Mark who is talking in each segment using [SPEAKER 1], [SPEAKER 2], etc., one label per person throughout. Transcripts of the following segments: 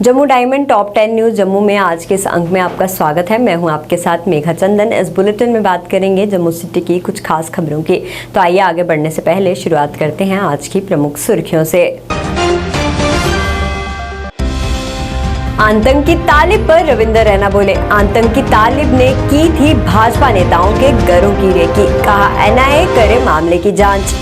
[SPEAKER 1] Jammu diamond top 10 news Jammu में आज के इस अंक में आपका स्वागत है। मैं हूं आपके साथ मेघा चंदन। इस बुलेटिन में बात करेंगे जम्मू सिटी की कुछ खास खबरों की। तो आइए आगे बढ़ने से पहले शुरुआत करते हैं आज की प्रमुख सुर्खियों से। आतंकी तालिब पर रविंदर रैना बोले, आतंकी तालिब ने की थी भाजपा नेताओं के घरों की रेकी, कहा एनआईए करे मामले की जांच।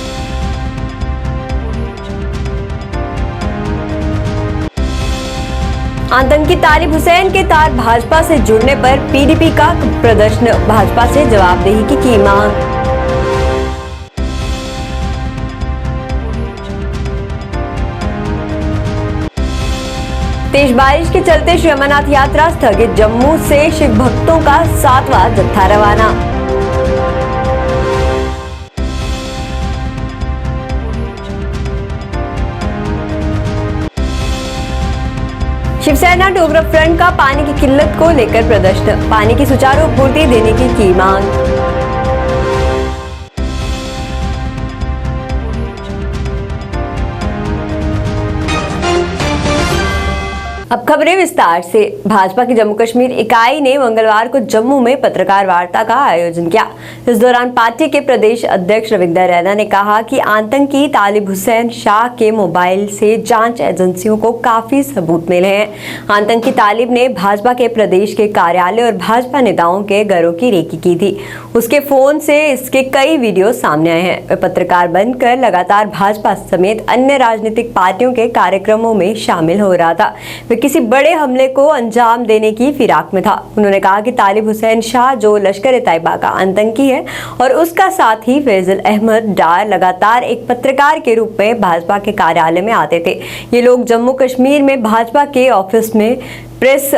[SPEAKER 1] आतंकी तालिब हुसैन के तार भाजपा से जुड़ने पर पीडीपी का प्रदर्शन, भाजपा से जवाबदेही की मांग। तेज बारिश के चलते श्री अमरनाथ यात्रा स्थगित, जम्मू से शिव भक्तों का 7वां जत्था रवाना। शिवसेना डोगरा फ्रंट का पानी की किल्लत को लेकर प्रदर्शन, पानी की सुचारू आपूर्ति देने की मांग। अब खबरें विस्तार से। भाजपा की जम्मू कश्मीर इकाई ने मंगलवार को जम्मू में पत्रकार वार्ता का आयोजन किया। इस दौरान पार्टी के प्रदेश अध्यक्ष रविंदर रैना ने कहा कि आतंकी तालिब हुसैन शाह के मोबाइल से जांच एजेंसियों को काफी सबूत मिले हैं। आतंकी तालिब ने भाजपा के प्रदेश के कार्यालय और भाजपा नेताओं के घरों की रेकी की थी। उसके फोन से इसके कई वीडियो सामने आए हैं। वह पत्रकार बनकर लगातार भाजपा समेत अन्य राजनीतिक पार्टियों के कार्यक्रमों में शामिल हो रहा था। किसी बड़े हमले को अंजाम देने की फिराक में था। उन्होंने कहा कि तालिब हुसैन शाह जो लश्कर-ए-तैयबा का आतंकी है और उसका साथी फैजल अहमद डार लगातार एक पत्रकार के रूप में भाजपा के कार्यालय में आते थे। ये लोग जम्मू कश्मीर में भाजपा के ऑफिस में प्रेस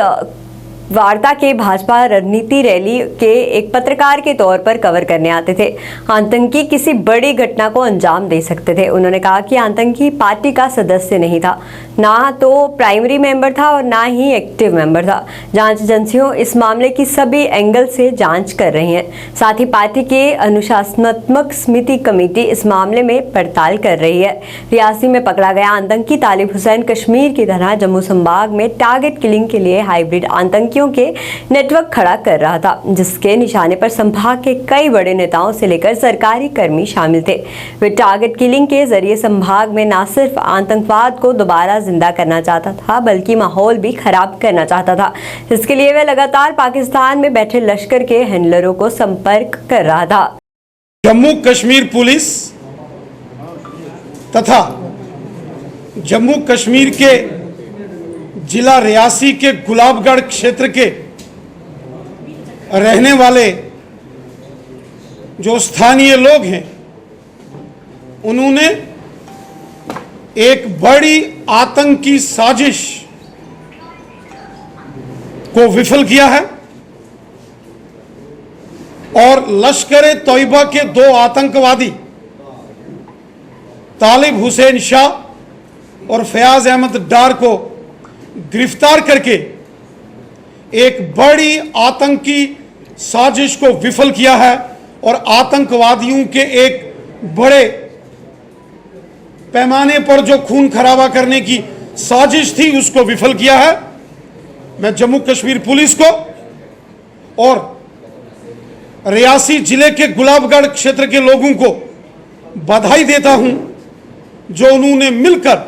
[SPEAKER 1] वार्ता के भाजपा रणनीति रैली के एक पत्रकार के तौर पर कवर करने आते थे। आतंकी किसी बड़ी घटना को अंजाम दे सकते थे। उन्होंने कहा कि आतंकी पार्टी का सदस्य नहीं था, ना तो प्राइमरी मेंबर था और ना ही एक्टिव मेंबर था। जांच एजेंसियों इस मामले की सभी एंगल से जांच कर रही हैं। साथ ही पार्टी के अनुशासनात्मक समिति कमेटी इस मामले में पड़ताल कर रही है। रियासी में पकड़ा गया आतंकी तालिब हुसैन कश्मीर की तरह जम्मू संभाग में टारगेट किलिंग के लिए हाइब्रिड आतंकी के नेटवर्क खड़ा कर रहा था, जिसके निशाने पर संभाग के कई बड़े नेताओं से लेकर सरकारी कर्मी शामिल थे। वे टारगेट किलिंग के जरिए संभाग में न सिर्फ आतंकवाद को दोबारा जिंदा करना चाहता था, बल्कि माहौल भी खराब करना चाहता था। इसके लिए वे लगातार पाकिस्तान में बैठे लश्कर के हैंडलरों को संपर्क कर रहा था।
[SPEAKER 2] जम्मू कश्मीर पुलिस तथा जम्मू कश्मीर के जिला रियासी के गुलाबगढ़ क्षेत्र के रहने वाले जो स्थानीय लोग हैं, उन्होंने एक बड़ी आतंकी साजिश को विफल किया है और लश्कर-ए-तैयबा के 2 आतंकवादी तालिब हुसैन शाह और फयाज अहमद डार को गिरफ्तार करके एक बड़ी आतंकी साजिश को विफल किया है और आतंकवादियों के एक बड़े पैमाने पर जो खून खराबा करने की साजिश थी उसको विफल किया है। मैं जम्मू कश्मीर पुलिस को और रियासी जिले के गुलाबगढ़ क्षेत्र के लोगों को बधाई देता हूं, जो उन्होंने मिलकर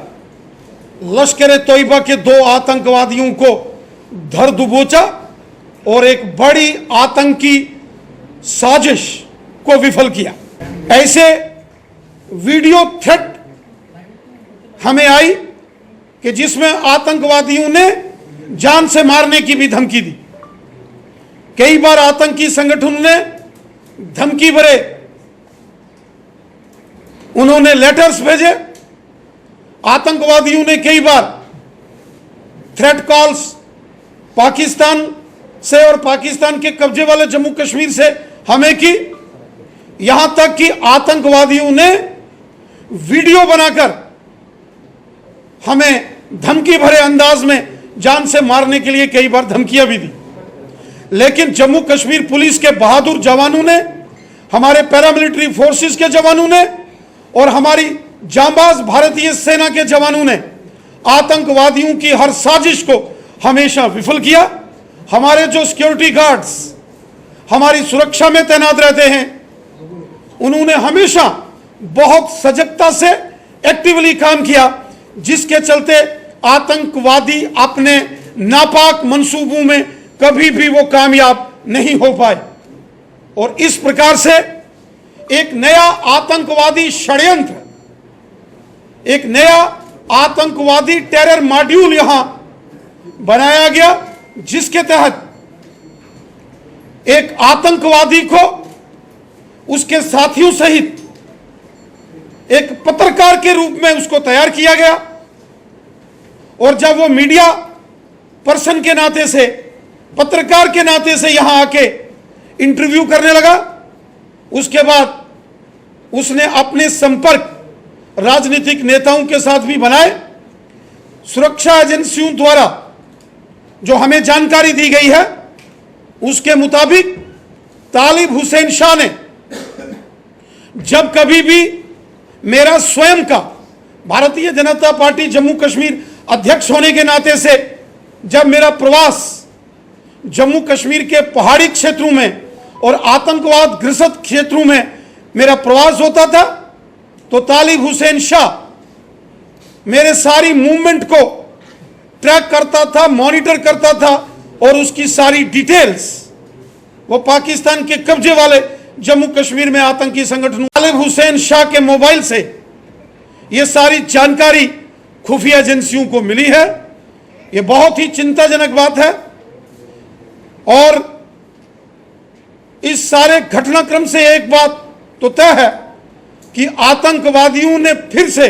[SPEAKER 2] लश्कर-ए-तैयबा के 2 आतंकवादियों को धर दबोचा और एक बड़ी आतंकी साजिश को विफल किया। ऐसे वीडियो थ्रेट हमें आई कि जिसमें आतंकवादियों ने जान से मारने की भी धमकी दी। कई बार आतंकी संगठन ने धमकी भरे उन्होंने लेटर्स भेजे। आतंकवादियों ने कई बार थ्रेट कॉल्स पाकिस्तान से और पाकिस्तान के कब्जे वाले जम्मू कश्मीर से हमें की। यहां तक कि आतंकवादियों ने वीडियो बनाकर हमें धमकी भरे अंदाज में जान से मारने के लिए कई बार धमकियां भी दी। लेकिन जम्मू कश्मीर पुलिस के बहादुर जवानों ने, हमारे पैरामिलिट्री फोर्सेस के जवानों ने और हमारी जांबाज भारतीय सेना के जवानों ने आतंकवादियों की हर साजिश को हमेशा विफल किया। हमारे जो सिक्योरिटी गार्ड्स हमारी सुरक्षा में तैनात रहते हैं, उन्होंने हमेशा बहुत सजगता से एक्टिवली काम किया, जिसके चलते आतंकवादी अपने नापाक मंसूबों में कभी भी वो कामयाब नहीं हो पाए। और इस प्रकार से एक नया आतंकवादी षड्यंत्र, एक नया आतंकवादी टेरर मॉड्यूल यहां बनाया गया, जिसके तहत एक आतंकवादी को उसके साथियों सहित एक पत्रकार के रूप में उसको तैयार किया गया। और जब वो मीडिया पर्सन के नाते से, पत्रकार के नाते से यहां आके इंटरव्यू करने लगा, उसके बाद उसने अपने संपर्क राजनीतिक नेताओं के साथ भी बनाए। सुरक्षा एजेंसियों द्वारा जो हमें जानकारी दी गई है, उसके मुताबिक तालिब हुसैन शाह ने जब कभी भी मेरा स्वयं का भारतीय जनता पार्टी जम्मू कश्मीर अध्यक्ष होने के नाते से जब मेरा प्रवास जम्मू कश्मीर के पहाड़ी क्षेत्रों में और आतंकवाद ग्रस्त क्षेत्रों में मेरा प्रवास होता था, तो तालिब हुसैन शाह मेरे सारी मूवमेंट को ट्रैक करता था, मॉनिटर करता था, और उसकी सारी डिटेल्स वो पाकिस्तान के कब्जे वाले जम्मू कश्मीर में आतंकी संगठनों तालिब हुसैन शाह के मोबाइल से ये सारी जानकारी खुफिया एजेंसियों को मिली है। ये बहुत ही चिंताजनक बात है। और इस सारे घटनाक्रम से एक बात तो तय है कि आतंकवादियों ने फिर से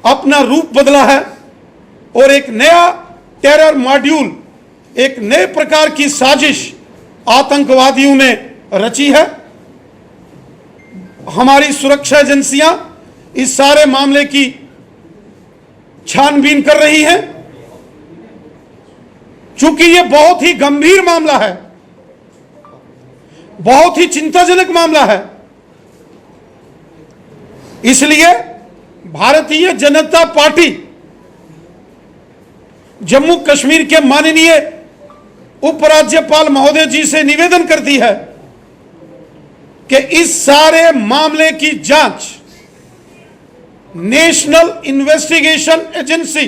[SPEAKER 2] अपना रूप बदला है और एक नया टेरर मॉड्यूल, एक नए प्रकार की साजिश आतंकवादियों ने रची है। हमारी सुरक्षा एजेंसियां इस सारे मामले की छानबीन कर रही हैं। चूंकि यह बहुत ही गंभीर मामला है, बहुत ही चिंताजनक मामला है, इसलिए भारतीय जनता पार्टी जम्मू कश्मीर के माननीय उपराज्यपाल महोदय जी से निवेदन करती है कि इस सारे मामले की जांच नेशनल इन्वेस्टिगेशन एजेंसी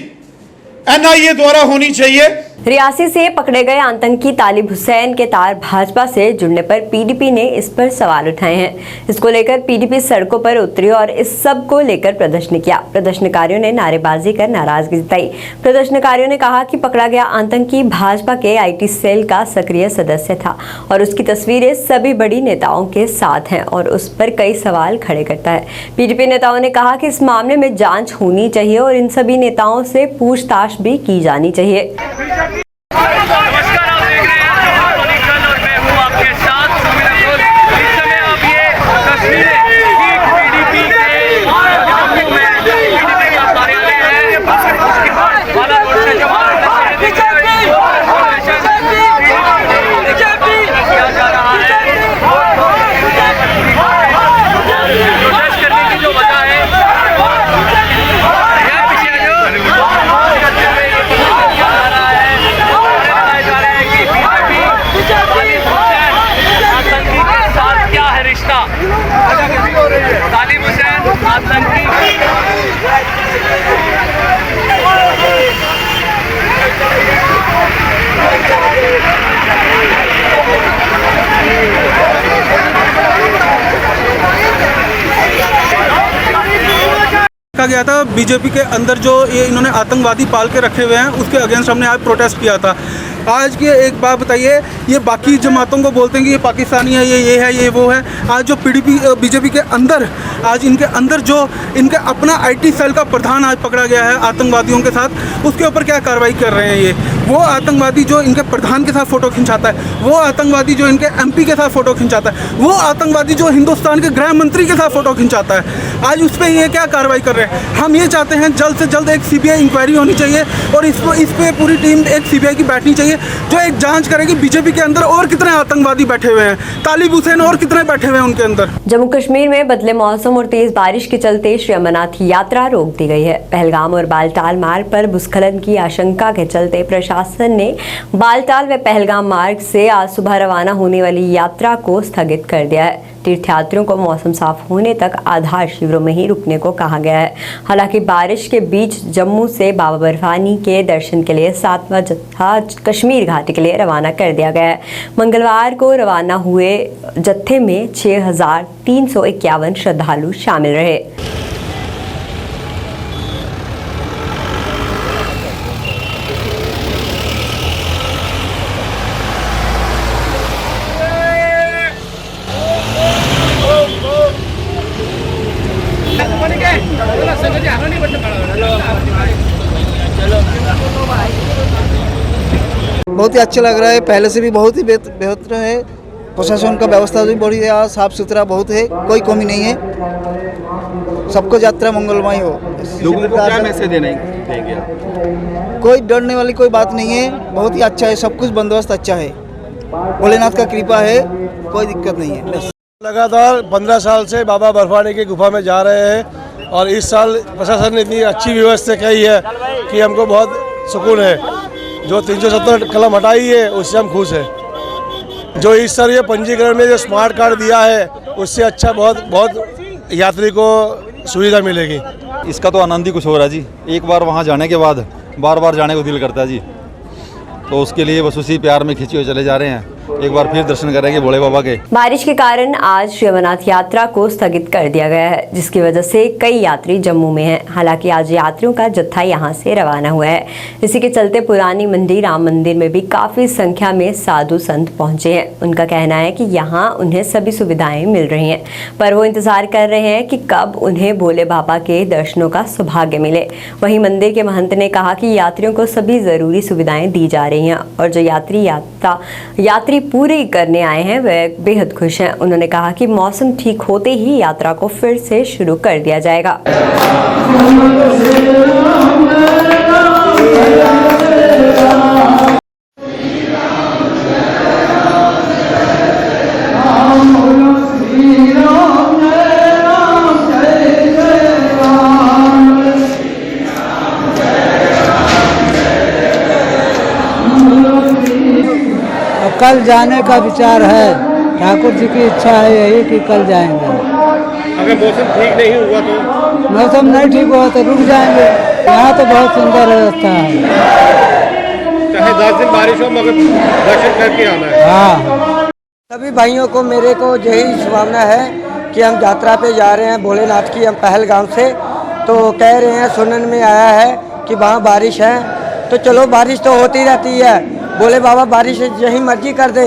[SPEAKER 2] NIA द्वारा होनी चाहिए।
[SPEAKER 1] रियासी से पकड़े गए आतंकी तालिब हुसैन के तार भाजपा से जुड़ने पर पीडीपी ने इस पर सवाल उठाए हैं। इसको लेकर पीडीपी सड़कों पर उतरी और इस सब को लेकर प्रदर्शन किया। प्रदर्शनकारियों ने नारेबाजी कर नाराजगी जताई। प्रदर्शनकारियों ने कहा कि पकड़ा गया आतंकी भाजपा के IT सेल का सक्रिय सदस्य था और उसकी तस्वीरें सभी बड़ी नेताओं के साथ हैं और उस पर कई सवाल खड़े करता है। पीडीपी नेताओं ने कहा कि इस मामले में जांच होनी चाहिए और इन सभी नेताओं से पूछताछ भी की जानी चाहिए।
[SPEAKER 3] नमस्कार, आप देख रहे हैं पॉलिटिकल और मैं हूं आपके साथ। इस समय आप ये तस्वीरें पीडीपी के जम्मू में पीडीपी का कार्यालय है, उसके बाद बाला रोड से जब किया जा रहा है। प्रोटेस्ट करने की जो वजह है तालिब हुसैन आतंकी
[SPEAKER 4] कहा गया था बीजेपी के अंदर जो ये इन्होंने आतंकवादी पाल के रखे हुए हैं, उसके अगेंस्ट हमने आज प्रोटेस्ट किया था। आज की एक बात बताइए, ये बाकी जमातों को बोलते हैं कि ये पाकिस्तानी है, ये है, ये वो है। आज जो बीजेपी के अंदर, आज इनके अंदर जो इनके अपना IT सेल का प्रधान आज पकड़ा गया है आतंकवादियों के साथ, उसके ऊपर क्या कार्रवाई कर रहे हैं ये? वो आतंकवादी जो इनके प्रधान के साथ फ़ोटो खिंचाता है, वो आतंकवादी जो इनके MP के साथ फ़ोटो खिंचाता है, वो आतंकवादी जो हिंदुस्तान के गृह मंत्री के साथ फ़ोटो खिंचाता है, आज उस पर ये क्या कार्रवाई कर रहे हैं? हम ये चाहते हैं जल्द से जल्द एक CBI इंक्वायरी होनी चाहिए और इस पर पूरी टीम एक CBI की बैठनी चाहिए। चाहिए जो एक जांच करे कि बीजेपी के अंदर और कितने आतंकवादी बैठे हुए हैं, तालिब हुसैन और कितने बैठे हुए हैं उनके अंदर।
[SPEAKER 1] जम्मू कश्मीर में बदले मौसम और तेज बारिश के चलते श्री अमरनाथ यात्रा रोक दी गई है। पहलगाम और बालटाल मार्ग पर भूस्खलन की आशंका के चलते प्रशासन ने बालटाल व पहलगाम मार्ग से आज सुबह रवाना होने वाली यात्रा को स्थगित कर दिया है। तीर्थयात्रियों को मौसम साफ होने तक आधार शिविरों में ही रुकने को कहा गया है। हालांकि बारिश के बीच जम्मू से बाबा बर्फानी के दर्शन के लिए 7वां जत्था कश्मीर घाटी के लिए रवाना कर दिया गया है। मंगलवार को रवाना हुए जत्थे में 6,351 श्रद्धालु शामिल रहे।
[SPEAKER 5] बहुत ही अच्छा लग रहा है, पहले से भी बहुत ही बेहतर है। प्रशासन का व्यवस्था भी बढ़िया, साफ सुथरा बहुत है, कोई कमी नहीं है। सबको यात्रा मंगलमय हो।
[SPEAKER 6] लोगों को क्या मैसेज देना देंगे आप?
[SPEAKER 5] कोई डरने वाली कोई बात नहीं है, बहुत ही अच्छा है, सब कुछ बंदोबस्त अच्छा है। भोलेनाथ का कृपा है, कोई दिक्कत नहीं है। बस
[SPEAKER 7] लगातार 15 साल से बाबा बर्फानी की गुफा में जा रहे हैं और इस साल प्रशासन ने इतनी अच्छी व्यवस्था की है कि हमको बहुत सुकून है। जो 370 कलम हटाई है उससे हम खुश हैं। जो इस साल ये पंजीकरण में जो स्मार्ट कार्ड दिया है उससे अच्छा बहुत यात्री को सुविधा मिलेगी।
[SPEAKER 6] इसका तो आनंद ही कुछ हो रहा है जी। एक बार वहाँ जाने के बाद बार बार जाने को दिल करता है जी, तो उसके लिए बस उसी प्यार में खिंचे हुए चले जा रहे हैं। एक बार फिर दर्शन करेंगे भोले बाबा के।
[SPEAKER 1] बारिश के कारण आज श्री अमरनाथ यात्रा को स्थगित कर दिया गया है, जिसकी वजह से कई यात्री जम्मू में हैं। हालांकि आज यात्रियों का जत्था यहां से रवाना हुआ है। इसी के चलते पुरानी मंडी राम मंदिर में भी काफी संख्या में साधु संत पहुंचे हैं। उनका कहना है कि यहाँ उन्हें सभी सुविधाएं मिल रही हैं, पर वो इंतजार कर रहे हैं कि कब उन्हें भोले बाबा के दर्शनों का सौभाग्य मिले। वहीं मंदिर के महंत ने कहा कि यात्रियों को सभी जरूरी सुविधाएं दी जा रही हैं और जो यात्री पूरी करने आए हैं वह बेहद खुश हैं। उन्होंने कहा कि मौसम ठीक होते ही यात्रा को फिर से शुरू कर दिया जाएगा।
[SPEAKER 8] कल जाने का विचार है, ठाकुर जी की इच्छा है यही कि कल जाएंगे।
[SPEAKER 7] अगर मौसम ठीक नहीं हुआ तो?
[SPEAKER 8] मौसम नहीं ठीक हुआ तो रुक जाएंगे। यहाँ तो बहुत सुंदर व्यवस्था है,
[SPEAKER 7] चाहे 10 दिन बारिश हो मगर दर्शन करके आना है।
[SPEAKER 8] हाँ,
[SPEAKER 9] सभी भाइयों को मेरे को यही शुभकामना है कि हम यात्रा पे जा रहे हैं भोलेनाथ की। हम पहलगाम से तो कह रहे हैं, सुनने में आया है कि वहाँ बारिश है, तो चलो बारिश तो होती रहती है। बोले बाबा बारिश यही मर्जी कर दे,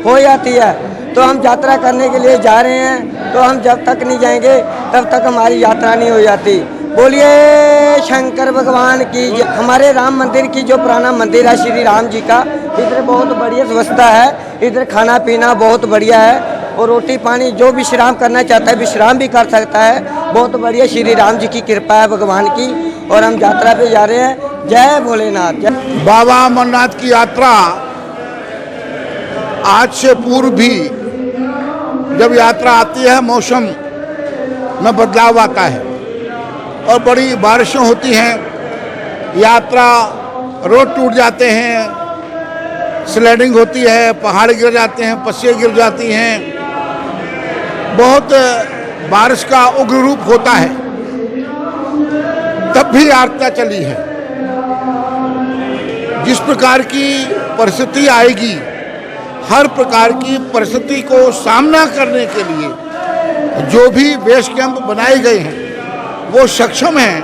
[SPEAKER 9] हो जाती है। तो हम यात्रा करने के लिए जा रहे हैं, तो हम जब तक नहीं जाएंगे तब तक हमारी यात्रा नहीं हो जाती। बोलिए शंकर भगवान की। हमारे राम मंदिर की जो पुराना मंदिर है श्री राम जी का, इधर बहुत बढ़िया व्यवस्था है। इधर खाना पीना बहुत बढ़िया है और रोटी पानी जो विश्राम करना चाहता है विश्राम भी कर सकता है। बहुत बढ़िया श्री राम जी की कृपा है भगवान की, और हम यात्रा पे जा रहे हैं। जय भोलेनाथ।
[SPEAKER 2] बाबा अमरनाथ की यात्रा आज से पूर्व भी जब यात्रा आती है मौसम में बदलाव आता है और बड़ी बारिशें होती हैं, यात्रा रोड टूट जाते हैं, स्लाइडिंग होती है, पहाड़ गिर जाते हैं, पस्सियाँ गिर जाती हैं, बहुत बारिश का उग्र रूप होता है। तब भी यात्रा चली है। जिस प्रकार की परिस्थिति आएगी, हर प्रकार की परिस्थिति को सामना करने के लिए जो भी बेस कैंप बनाए गए हैं वो सक्षम हैं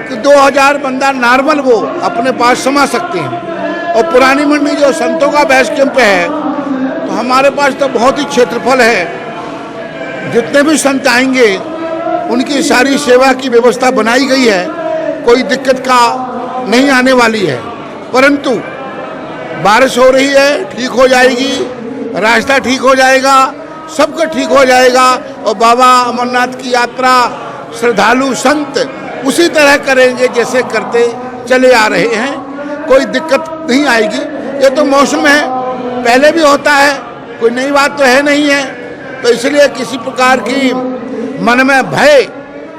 [SPEAKER 2] कि 2000 बंदा नॉर्मल वो अपने पास समा सकते हैं। और पुरानी मंडी जो संतों का बेस कैंप है, तो हमारे पास तो बहुत ही क्षेत्रफल है। जितने भी संत आएंगे उनकी सारी सेवा की व्यवस्था बनाई गई है, कोई दिक्कत का नहीं आने वाली है। परंतु बारिश हो रही है, ठीक हो जाएगी, रास्ता ठीक हो जाएगा, सब कुछ ठीक हो जाएगा। और बाबा अमरनाथ की यात्रा श्रद्धालु संत उसी तरह करेंगे जैसे करते चले आ रहे हैं, कोई दिक्कत नहीं आएगी।
[SPEAKER 10] ये तो मौसम है, पहले भी होता है, कोई नई बात तो है नहीं है। तो इसलिए किसी प्रकार की मन में भय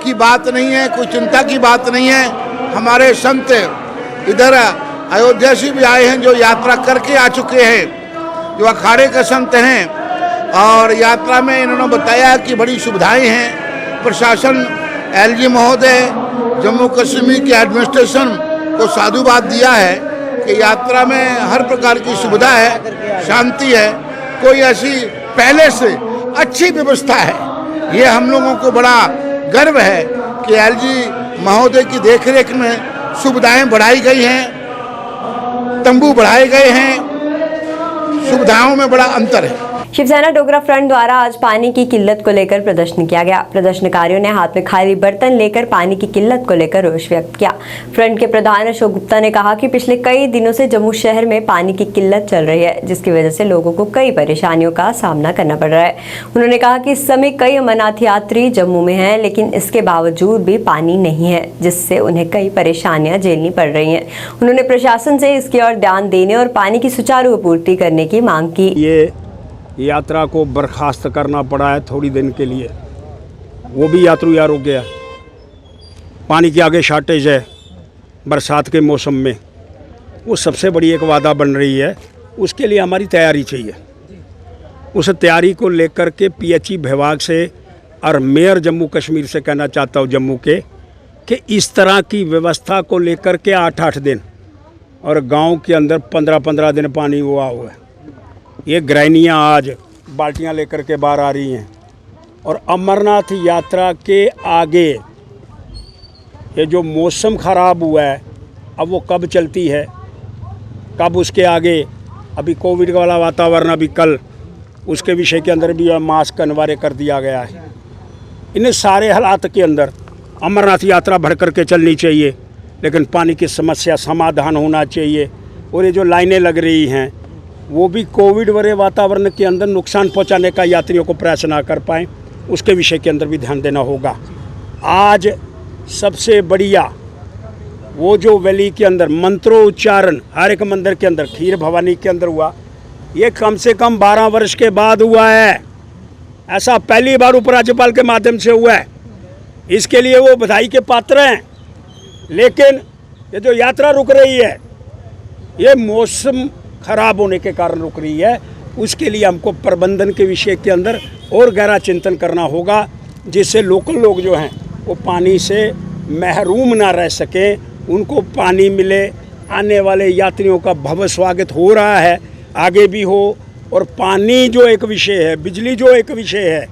[SPEAKER 10] की बात नहीं है, कोई चिंता की बात नहीं है। हमारे संत इधर अयोध्या से भी आए हैं, जो यात्रा करके आ चुके हैं, जो अखाड़े के संत हैं, और यात्रा में इन्होंने बताया कि बड़ी सुविधाएं हैं। प्रशासन, एलजी महोदय, जम्मू कश्मीर की एडमिनिस्ट्रेशन को साधुवाद दिया है कि यात्रा में हर प्रकार की सुविधा है, शांति है, कोई ऐसी पहले से अच्छी व्यवस्था है। ये हम लोगों को बड़ा गर्व है कि एलजी महोदय की देखरेख में सुविधाएं बढ़ाई गई हैं, तंबू बढ़ाए गए हैं, सुविधाओं में बड़ा अंतर है।
[SPEAKER 1] शिवसेना डोगरा फ्रंट द्वारा आज पानी की किल्लत को लेकर प्रदर्शन किया गया। प्रदर्शनकारियों ने हाथ में खाली बर्तन लेकर पानी की किल्लत को लेकर रोष व्यक्त किया। फ्रंट के प्रधान अशोक गुप्ता ने कहा कि पिछले कई दिनों से जम्मू शहर में पानी की किल्लत चल रही है, जिसकी वजह से लोगों को कई परेशानियों का सामना करना पड़ रहा है। उन्होंने कहा कि इस समय कई अमरनाथ यात्री जम्मू में हैं, लेकिन इसके बावजूद भी पानी नहीं है, जिससे उन्हें कई परेशानियां झेलनी पड़ रही हैं। उन्होंने प्रशासन से इसकी ओर ध्यान देने और पानी की सुचारू आपूर्ति करने की मांग की।
[SPEAKER 11] ये यात्रा को बर्खास्त करना पड़ा है थोड़ी दिन के लिए, वो भी यात्रियों रुक गया। पानी की आगे शॉर्टेज है बरसात के मौसम में, वो सबसे बड़ी एक वादा बन रही है। उसके लिए हमारी तैयारी चाहिए। उस तैयारी को लेकर के पीएचई विभाग से और मेयर जम्मू कश्मीर से कहना चाहता हूँ जम्मू के, कि इस तरह की व्यवस्था को लेकर के 8-8 दिन और गांव के अंदर 15-15 दिन पानी हुआ हुआ है। ये गृहिणियाँ आज बाल्टियाँ लेकर के बाहर आ रही हैं, और अमरनाथ यात्रा के आगे ये जो मौसम ख़राब हुआ है, अब वो कब चलती है, कब उसके आगे, अभी कोविड वाला वातावरण, अभी कल उसके विषय के अंदर भी मास्क अनिवार्य कर दिया गया है। इन सारे हालात के अंदर अमरनाथ यात्रा भर करके चलनी चाहिए, लेकिन पानी की समस्या समाधान होना चाहिए। और ये जो लाइनें लग रही हैं, वो भी कोविड वाले वातावरण के अंदर नुकसान पहुंचाने का यात्रियों को प्रयास ना कर पाएँ, उसके विषय के अंदर भी ध्यान देना होगा। आज सबसे बढ़िया वो जो वैली के अंदर मंत्रोच्चारण हर एक मंदिर के अंदर, खीर भवानी के अंदर हुआ, ये कम से कम 12 वर्ष के बाद हुआ है। ऐसा पहली बार उपराज्यपाल के माध्यम से हुआ है। इसके लिए वो बधाई के पात्र हैं। लेकिन ये जो यात्रा रुक रही है, ये मौसम खराब होने के कारण रुक रही है। उसके लिए हमको प्रबंधन के विषय के अंदर और गहरा चिंतन करना होगा, जिससे लोकल लोग जो हैं वो पानी से महरूम ना रह सकें, उनको पानी मिले। आने वाले यात्रियों का भव्य स्वागत हो रहा है, आगे भी हो। और पानी जो एक विषय है, बिजली जो एक विषय है,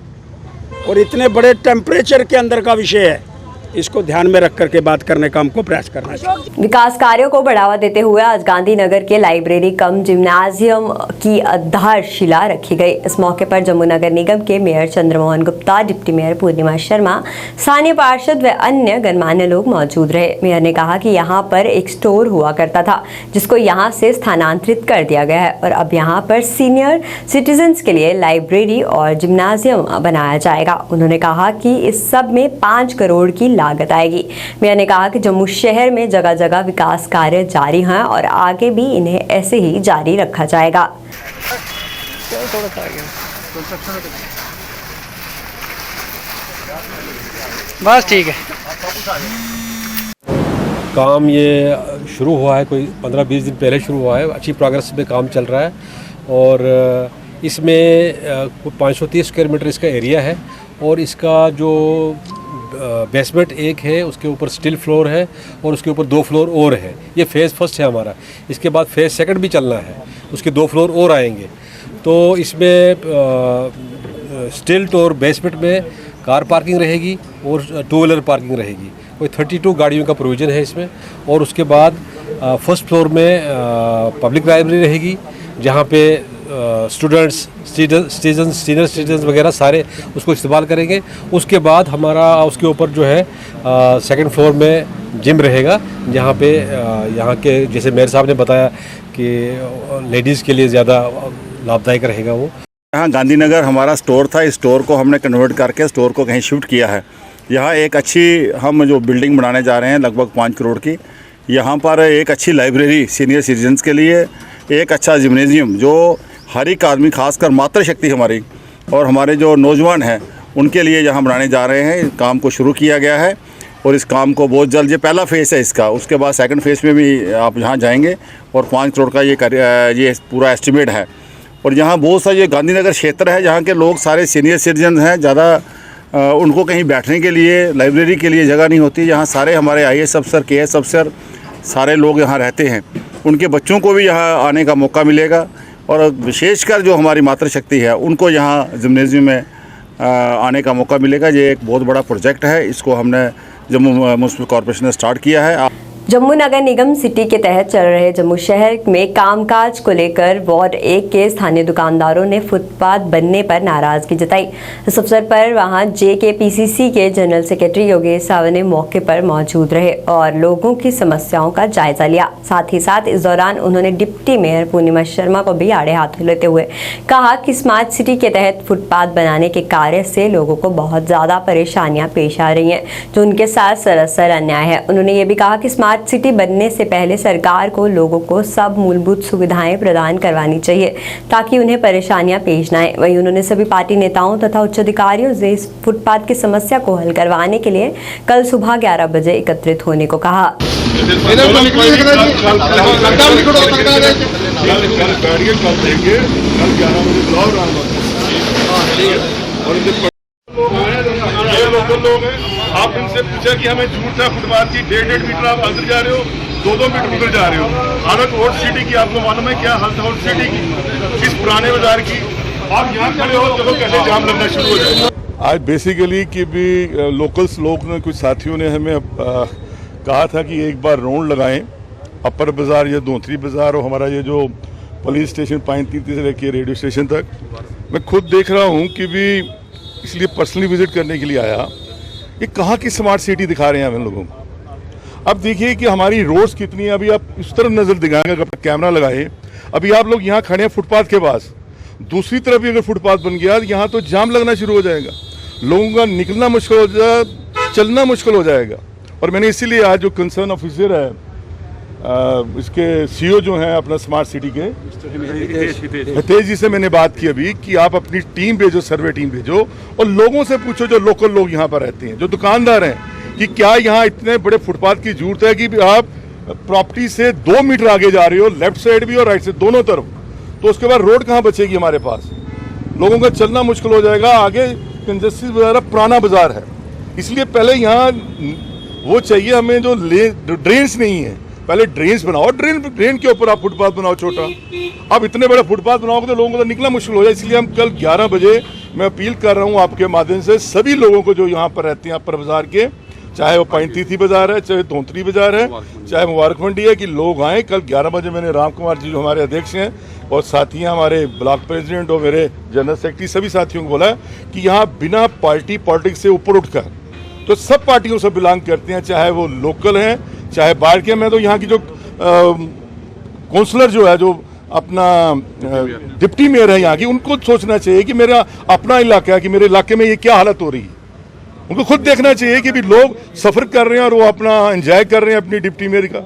[SPEAKER 11] और इतने बड़े टेम्परेचर के अंदर का विषय है, इसको ध्यान में रख करके बात करने का हमको प्रयास करना चाहिए।
[SPEAKER 1] विकास कार्यों को बढ़ावा देते हुए आज गांधीनगर के लाइब्रेरी कम जिम्नाजियम की आधारशिला रखी गई। इस मौके पर जम्मू नगर निगम के mayor Chandramohan Gupta, deputy mayor Purnima Sharma, स्थानीय पार्षद व अन्य गणमान्य लोग मौजूद रहे। मेयर ने कहा कि यहाँ पर एक स्टोर हुआ करता था, जिसको यहाँ से स्थानांतरित कर दिया गया है, और अब यहाँ पर सीनियर सिटीजन्स के लिए लाइब्रेरी और जिम्नाजियम बनाया जाएगा। उन्होंने कहा कि इस सब में 5 करोड़ की लागत आएगी। मेयर ने कहा कि जम्मू शहर में जगह जगह विकास कार्य जारी हैं और आगे भी इन्हें ऐसे ही जारी रखा जाएगा।
[SPEAKER 12] बस ठीक है।
[SPEAKER 13] काम ये शुरू हुआ है, कोई 15-20 दिन पहले शुरू हुआ है। अच्छी प्रोग्रेस में काम चल रहा है, और इसमें 530 स्क्वायर मीटर इसका एरिया है, और इसका जो बेसमेंट एक है, उसके ऊपर स्टील फ्लोर है, और उसके ऊपर 2 फ्लोर और है। ये फेज़ फर्स्ट है हमारा। इसके बाद फेज़ सेकंड भी चलना है, उसके 2 फ्लोर और आएंगे। तो इसमें स्टील और बेसमेंट में कार पार्किंग रहेगी और 2 व्हीलर पार्किंग रहेगी। कोई 32 गाड़ियों का प्रोविज़न है इसमें। और उसके बाद फर्स्ट फ्लोर में पब्लिक लाइब्रेरी रहेगी, जहाँ पे स्टूडेंट्स, सिटीजन, सीनियर सिटीजन वगैरह सारे उसको इस्तेमाल करेंगे। उसके बाद हमारा उसके ऊपर जो है सेकंड फ्लोर में जिम रहेगा, जहाँ पे यहाँ के जैसे मेयर साहब ने बताया कि लेडीज़ के लिए ज़्यादा लाभदायक रहेगा वो।
[SPEAKER 14] यहाँ गांधीनगर हमारा स्टोर था, इस स्टोर को हमने कन्वर्ट करके स्टोर को कहीं शिफ्ट किया है। यहाँ एक अच्छी हम जो बिल्डिंग बनाने जा रहे हैं लगभग 5 करोड़ की। यहाँ पर एक अच्छी लाइब्रेरी सीनियर सिटीजन्स के लिए, एक अच्छा जिम्नेजियम जो हर एक आदमी, खासकर मातृशक्ति हमारी और हमारे जो नौजवान हैं उनके लिए यहाँ बनाने जा रहे हैं। काम को शुरू किया गया है और इस काम को बहुत जल्द, ये पहला फेज़ है इसका, उसके बाद सेकंड फेज़ में भी आप यहाँ जाएंगे और 5 करोड़ का ये पूरा एस्टिमेट है। और यहाँ बहुत सा ये गांधीनगर क्षेत्र है, जहाँ के लोग सारे सीनियर सिटीजन हैं, ज़्यादा उनको कहीं बैठने के लिए, लाइब्रेरी के लिए जगह नहीं होती। यहाँ सारे हमारे IAS अफसर, KS अफसर सारे लोग यहाँ रहते हैं, उनके बच्चों को भी यहाँ आने का मौका मिलेगा। और विशेषकर जो हमारी मातृशक्ति है उनको यहाँ जिम्नेजियम में आने का मौका मिलेगा। ये एक बहुत बड़ा प्रोजेक्ट है, इसको हमने जम्मू म्यूनसिपल कॉरपोरेशन ने स्टार्ट किया है।
[SPEAKER 1] जम्मू नगर निगम सिटी के तहत चल रहे जम्मू शहर में कामकाज को लेकर वार्ड 1 के स्थानीय दुकानदारों ने फुटपाथ बनने पर नाराजगी जताई। इस अवसर पर वहां JKPCC के जनरल सेक्रेटरी योगेश सावंत ने मौके पर मौजूद रहे और लोगों की समस्याओं का जायजा लिया। साथ ही साथ इस दौरान उन्होंने डिप्टी मेयर पूर्णिमा शर्मा को भी आड़े हाथों लेते हुए कहा कि स्मार्ट सिटी के तहत फुटपाथ बनाने के कार्य से लोगों को बहुत ज़्यादा परेशानियाँ पेश आ रही हैं, जो उनके साथ सरासर अन्याय है। उन्होंने ये भी कहा कि स्मार्ट सिटी बनने से पहले सरकार को लोगों को सब मूलभूत सुविधाएं प्रदान करवानी चाहिए ताकि उन्हें परेशानियां पेश न आए। वहीं उन्होंने सभी पार्टी नेताओं तथा उच्च अधिकारियों से इस फुटपाथ की समस्या को हल करवाने के लिए कल सुबह 11 बजे एकत्रित होने को कहा।
[SPEAKER 15] लोग हैं, आप इनसे पूछा कि हमें जरूरत है फुटपाथ की, 1.5 मीटर आप अंदर जा रहे हो, 2-2 मीटर उधर जा रहे हो। हालत ओल्ड सिटी की आपको मालूम है क्या हालत है ओल्ड सिटी की, इस पुराने बाजार की। आप यहाँ खड़े हो, देखो कैसे जाम लगना शुरू हो जाए। आज बेसिकली कि भी लोकल्स लोग ने, कुछ साथियों ने हमें कहा था कि एक बार राउंड लगाएं अपर बाजार या धोतरी बाजार और हमारा ये जो पुलिस स्टेशन पाइनती से लेके रेडियो स्टेशन तक। मैं खुद देख रहा हूँ कि भी इसलिए पर्सनली विजिट करने के लिए आया। ये कहाँ की स्मार्ट सिटी दिखा रहे हैं हम लोगों को। अब देखिए कि हमारी रोड्स कितनी है। अभी आप इस तरफ नजर दिखाएंगे, अगर कैमरा लगाए, अभी आप लोग यहाँ खड़े हैं फुटपाथ के पास, दूसरी तरफ भी अगर फुटपाथ बन गया यहाँ तो जाम लगना शुरू हो जाएगा, लोगों का निकलना मुश्किल हो जाएगा, चलना मुश्किल हो जाएगा। और मैंने इसीलिए आज जो कंसर्न ऑफिसर है, इसके CEO जो हैं अपना स्मार्ट सिटी के हितेश जी से मैंने बात की अभी कि आप अपनी टीम भेजो, सर्वे टीम भेजो और लोगों से पूछो जो लोकल लोग यहाँ पर रहते हैं, जो दुकानदार हैं, कि क्या यहाँ इतने बड़े फुटपाथ की जरूरत है कि आप प्रॉपर्टी से 2 मीटर आगे जा रहे हो, लेफ्ट साइड भी और राइट साइड दोनों तरफ, तो उसके बाद रोड कहाँ बचेगी हमारे पास, लोगों का चलना मुश्किल हो जाएगा। आगे कंजस्टेड बाजार पुराना बाजार है, इसलिए पहले यहाँ वो चाहिए हमें जो ड्रेन्स नहीं है, पहले ड्रेन्स बनाओ, ड्रेन के ऊपर आप फुटपाथ बनाओ छोटा। अब इतने बड़े फुटपाथ बनाओगे तो लोगों को तो निकलना मुश्किल हो जाए। इसलिए हम कल 11 बजे मैं अपील कर रहा हूँ आपके माध्यम से सभी लोगों को जो यहाँ पर रहते हैं अपर बाजार के, चाहे वो पाइनतीर्थी बाजार है, चाहे धोतरी बाजार है, चाहे मुबारक मंडी है, कि लोग आएँ कल 11 बजे। मैंने राम कुमार जी जो हमारे अध्यक्ष हैं और साथी हैं हमारे ब्लॉक प्रेसिडेंट और मेरे जनरल सेक्रेटरी, सभी साथियों को बोला है कि यहाँ बिना पार्टी पॉलिटिक्स से ऊपर उठकर, तो सब पार्टियों से बिलोंग करते हैं, चाहे वो लोकल हैं चाहे बाहर के। मैं तो यहाँ की जो काउंसलर जो है, जो अपना डिप्टी मेयर है यहाँ की, उनको सोचना चाहिए कि मेरा अपना इलाका है, कि मेरे इलाके में ये क्या हालत हो रही है। उनको खुद देखना चाहिए कि भी लोग सफ़र कर रहे हैं और वो अपना एंजॉय कर रहे हैं अपनी डिप्टी मेयर का,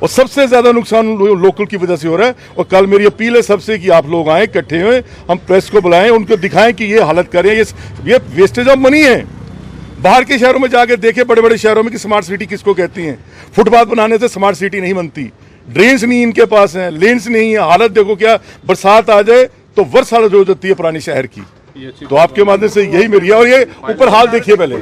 [SPEAKER 15] और सबसे ज़्यादा नुकसान लोकल की वजह से हो रहा है। और कल मेरी अपील है सबसे कि आप लोग आएँ, इकट्ठे हुए, हम प्रेस को बुलाएं, उनको दिखाएं कि ये हालत कर रहे हैं, ये वेस्टेज ऑफ मनी है। बाहर के शहरों में जाकर देखे, बड़े बड़े शहरों में, कि स्मार्ट सिटी किसको कहती हैं। फुटपाथ बनाने से स्मार्ट सिटी नहीं बनती, ड्रेन्स नहीं इनके पास हैं, लेन्स नहीं है। हालत देखो, क्या बरसात आ जाए तो वर्ष हालत हो जाती है पुरानी शहर की। तो आपके माध्यम से यही मेरी है। और ये ऊपर हाल देखिए, पहले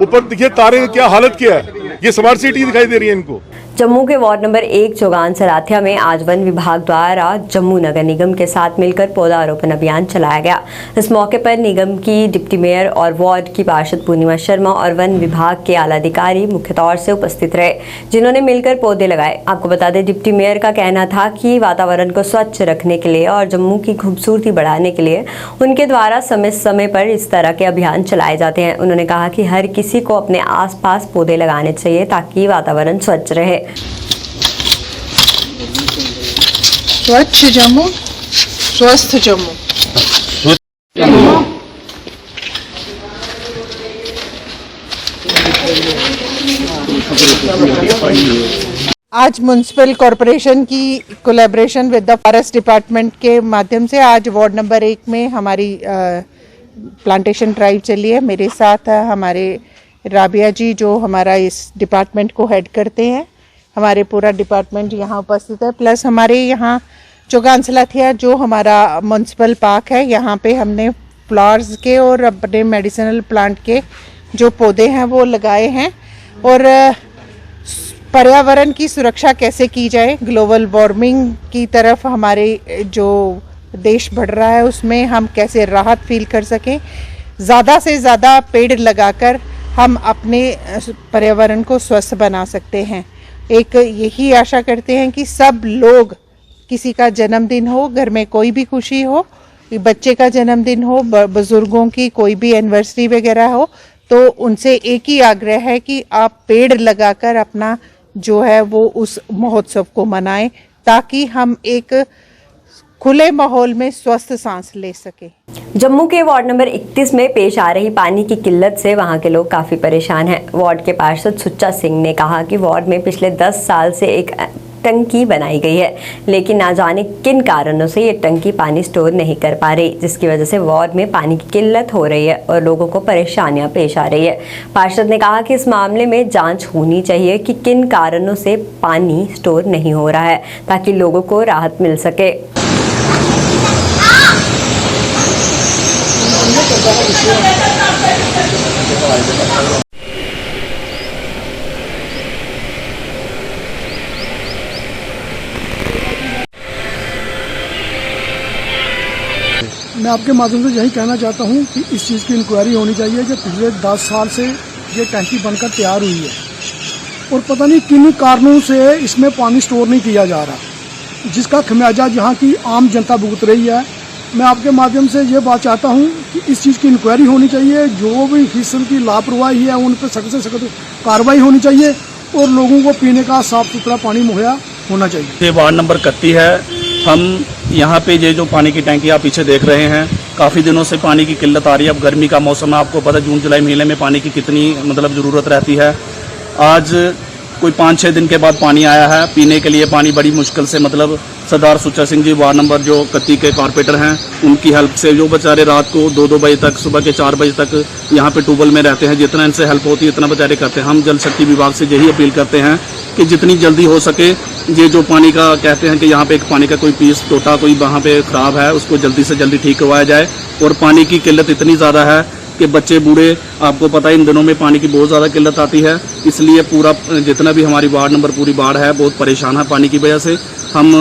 [SPEAKER 15] ऊपर देखिए तारे, क्या हालत क्या है, ये स्मार्ट सिटी दिखाई दे रही है इनको।
[SPEAKER 1] जम्मू के वार्ड नंबर 1 चौगान सराथिया में आज वन विभाग द्वारा जम्मू नगर निगम के साथ मिलकर पौधारोपण अभियान चलाया गया। इस मौके पर निगम की डिप्टी मेयर और वार्ड की पार्षद पूर्णिमा शर्मा और वन विभाग के आला अधिकारी मुख्य तौर से उपस्थित रहे, जिन्होंने मिलकर पौधे लगाए। आपको बता दें, डिप्टी मेयर का कहना था कि वातावरण को स्वच्छ रखने के लिए और जम्मू की खूबसूरती बढ़ाने के लिए उनके द्वारा समय समय पर इस तरह के अभियान चलाए जाते हैं। उन्होंने कहा कि हर किसी को अपने आसपास पौधे लगाने चाहिए ताकि वातावरण स्वच्छ रहे।
[SPEAKER 16] स्वच्छ जम्मू, स्वस्थ जम्मू। आज म्यूनसिपल कॉरपोरेशन की collaboration with the forest department के माध्यम से आज वार्ड नंबर 1 में हमारी प्लांटेशन ड्राइव चली है। मेरे साथ हमारे राबिया जी जो हमारा इस डिपार्टमेंट को हेड करते हैं। हमारे पूरा डिपार्टमेंट यहाँ उपस्थित है, प्लस हमारे यहाँ चौगानसलाथिया जो हमारा म्यूनसिपल पार्क है, यहाँ पे हमने फ्लावर्स के और अपने मेडिसिनल प्लांट के जो पौधे हैं वो लगाए हैं। और पर्यावरण की सुरक्षा कैसे की जाए, ग्लोबल वार्मिंग की तरफ हमारे जो देश बढ़ रहा है उसमें हम कैसे राहत फील कर सकें, ज़्यादा से ज़्यादा पेड़ लगाकर हम अपने पर्यावरण को स्वस्थ बना सकते हैं। एक यही आशा करते हैं कि सब लोग, किसी का जन्मदिन हो, घर में कोई भी खुशी हो, बच्चे का जन्मदिन हो, बुजुर्गों की कोई भी एनिवर्सरी वगैरह हो, तो उनसे एक ही आग्रह है कि आप पेड़ लगाकर अपना जो है वो उस महोत्सव को मनाएं, ताकि हम एक खुले माहौल में स्वस्थ सांस ले सके।
[SPEAKER 1] जम्मू के वार्ड नंबर 31 में पेश आ रही पानी की किल्लत से वहां के लोग काफी परेशान हैं। वार्ड के पार्षद सुच्चा सिंह ने कहा कि वार्ड में पिछले 10 साल से एक टंकी बनाई गई है, लेकिन ना जाने किन कारणों से ये टंकी पानी स्टोर नहीं कर पा रही, जिसकी वजह से वार्ड में पानी की किल्लत हो रही है और लोगों को परेशानियां पेश आ रही है। पार्षद ने कहा कि इस मामले में जांच होनी चाहिए कि किन कारणों से पानी स्टोर नहीं हो रहा है, ताकि लोगों को राहत मिल सके।
[SPEAKER 17] मैं आपके माध्यम से यही कहना चाहता हूं कि इस चीज़ की इंक्वायरी होनी चाहिए कि पिछले 10 साल से ये टंकी बनकर तैयार हुई है और पता नहीं किन कारणों से इसमें पानी स्टोर नहीं किया जा रहा, जिसका खमियाजा यहाँ की आम जनता भुगत रही है। मैं आपके माध्यम से ये बात चाहता हूँ कि इस चीज़ की इंक्वायरी होनी चाहिए, जो भी किस्म की लापरवाही है उन पर सख्त से सख्त कार्रवाई होनी चाहिए और लोगों को पीने का साफ सुथरा पानी मुहैया होना चाहिए।
[SPEAKER 18] ये वार्ड नंबर 31 है। हम यहाँ पे ये जो पानी की टैंकी आप पीछे देख रहे हैं, काफ़ी दिनों से पानी की किल्लत आ रही है। अब गर्मी का मौसम है, आपको पता है जून जुलाई महीने में पानी की कितनी ज़रूरत रहती है। आज कोई 5-6 दिन के बाद पानी आया है। पीने के लिए पानी बड़ी मुश्किल से सरदार सुच्चा सिंह जी वार्ड नंबर जो 31 के कारपोरेटर हैं, उनकी हेल्प से जो बेचारे रात को 2-2 बजे तक, सुबह के 4 बजे तक यहाँ पे ट्यूबवेल में रहते हैं, जितना इनसे हेल्प होती है इतना बेचारे करते हैं। हम जल शक्ति विभाग से यही अपील करते हैं कि जितनी जल्दी हो सके ये जो पानी का कहते हैं कि यहाँ पे एक पानी का कोई पीस टोटा कोई वहाँ पे ख़राब है, उसको जल्दी से जल्दी ठीक करवाया जाए। और पानी की किल्लत इतनी ज़्यादा है कि बच्चे बूढ़े, आपको पता है इन दिनों में पानी की बहुत ज़्यादा किल्लत आती है, इसलिए पूरा जितना भी हमारी वार्ड नंबर पूरी वार्ड है बहुत परेशान है पानी की वजह से। हम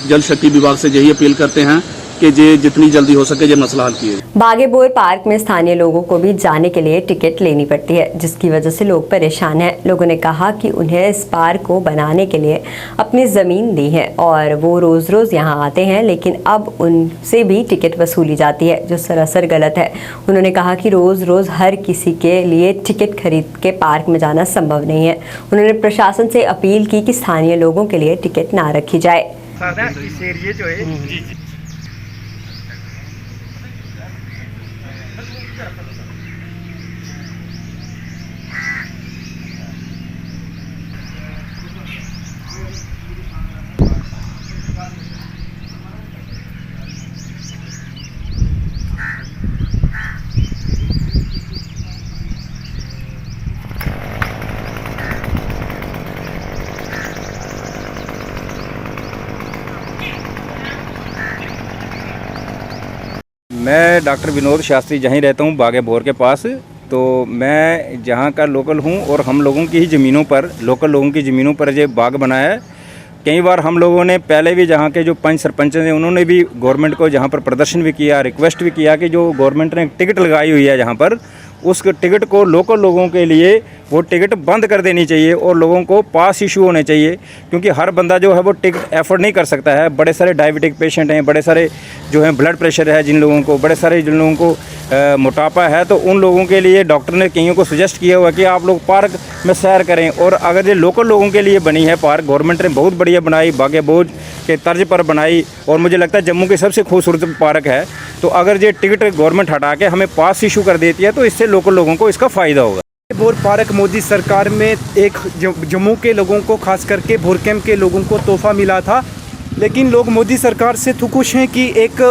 [SPEAKER 18] जल शक्ति विभाग से यही अपील करते हैं कि ये जितनी जल्दी हो सके ये मसला हल किए।
[SPEAKER 1] बागेबोर पार्क में स्थानीय लोगों को भी जाने के लिए टिकट लेनी पड़ती है, जिसकी वजह से लोग परेशान हैं। लोगों ने कहा कि उन्हें इस पार्क को बनाने के लिए अपनी ज़मीन दी है और वो रोज़ रोज़ यहाँ आते हैं, लेकिन अब उनसे भी टिकट वसूली जाती है, जो सरासर गलत है। उन्होंने कहा कि रोज़ रोज़ हर किसी के लिए टिकट खरीद के पार्क में जाना संभव नहीं है। उन्होंने प्रशासन से अपील की कि स्थानीय लोगों के लिए टिकट ना रखी जाए।
[SPEAKER 3] इस एरिया जो है
[SPEAKER 19] मैं डॉक्टर विनोद शास्त्री जहीं रहता हूँ बागेबोर के पास। तो मैं जहाँ का लोकल हूँ और हम लोगों की ही ज़मीनों पर, लोकल लोगों की ज़मीनों पर ये बाग बनाया है। कई बार हम लोगों ने पहले भी जहाँ के जो पंच सरपंच हैं उन्होंने भी गवर्नमेंट को जहाँ पर प्रदर्शन भी किया, रिक्वेस्ट भी किया कि जो गवर्नमेंट ने टिकट लगाई हुई है जहाँ पर, उस टिकट को लोकल लोगों के लिए वो टिकट बंद कर देनी चाहिए और लोगों को पास इशू होने चाहिए, क्योंकि हर बंदा जो है वो टिकट एफोर्ड नहीं कर सकता है। बड़े सारे डायबिटिक पेशेंट हैं, बड़े सारे जो हैं ब्लड प्रेशर है जिन लोगों को, बड़े सारे जिन लोगों को मोटापा है, तो उन लोगों के लिए डॉक्टर ने कईयों को सजेस्ट किया हुआ कि आप लोग पार्क में सैर करें। और अगर ये लोकल लोगों के लिए बनी है पार्क, गवर्नमेंट ने बहुत बढ़िया बनाई, बागेबोर के तर्ज पर बनाई, और मुझे लगता है जम्मू की सबसे खूबसूरत पार्क है। तो अगर ये टिकट गवर्नमेंट हटा के हमें पास इशू कर देती है तो इससे लोकल लोगों को इसका फ़ायदा होगा।
[SPEAKER 20] भोर पार्क मोदी सरकार में एक जम्मू के लोगों को, खास करके भोर कैंप के लोगों को तोहफा मिला था, लेकिन लोग मोदी सरकार से तो खुश हैं कि एक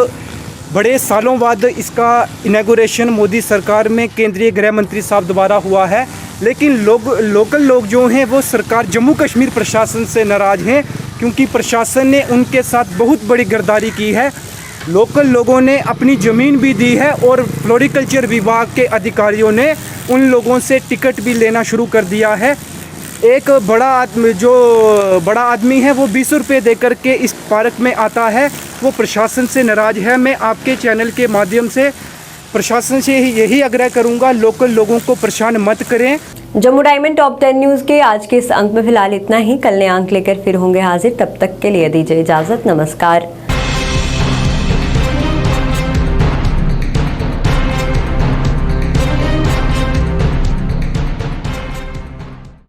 [SPEAKER 20] बड़े सालों बाद इसका इनॉग्रेशन मोदी सरकार में केंद्रीय गृह मंत्री साहब द्वारा हुआ है। लेकिन लोकल लोग जो हैं वो सरकार जम्मू कश्मीर प्रशासन से नाराज़ हैं, क्योंकि प्रशासन ने उनके साथ बहुत बड़ी गद्दारी की है। लोकल लोगों ने अपनी ज़मीन भी दी है और फ्लोरिकल्चर विभाग के अधिकारियों ने उन लोगों से टिकट भी लेना शुरू कर दिया है। एक बड़ा आदमी है वो 20 रुपये दे कर के इस पार्क में आता है, वो प्रशासन से नाराज़ है। मैं आपके चैनल के माध्यम से प्रशासन से यही आग्रह करूंगा, लोकल लोगों को परेशान मत करें।
[SPEAKER 1] जम्मू डायमंड टॉप 10 न्यूज़ के आज के इस अंक में फिलहाल इतना ही। कल नए अंक लेकर फिर होंगे हाजिर, तब तक के लिए दीजिए इजाज़त। नमस्कार।